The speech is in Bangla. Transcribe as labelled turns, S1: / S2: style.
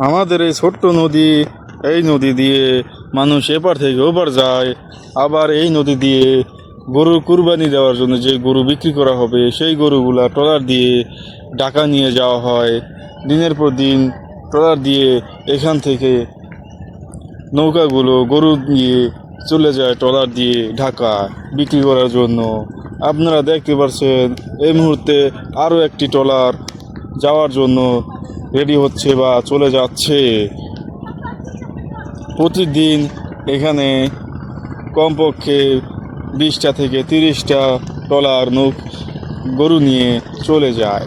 S1: আমাদের এই ছোট্ট নদী, এই নদী দিয়ে মানুষ এপার থেকে ওপার যায়। আবার এই নদী দিয়ে গরুর কুরবানি দেওয়ার জন্য যে গরু বিক্রি করা হবে সেই গরুগুলা ট্রলার দিয়ে ঢাকা নিয়ে যাওয়া হয়। দিনের পর দিন ট্রলার দিয়ে এখান থেকে নৌকাগুলো গরু নিয়ে চলে যায় ট্রলার দিয়ে ঢাকা বিক্রি করার জন্য। আপনারা দেখতে পাচ্ছেন এই মুহূর্তে আরও একটি ট্রলার যাওয়ার জন্য রেডি হচ্ছে বা চলে যাচ্ছে। প্রতিদিন এখানে কমপক্ষে 20টা থেকে 30টা ট্রলার গরু নিয়ে চলে যায়।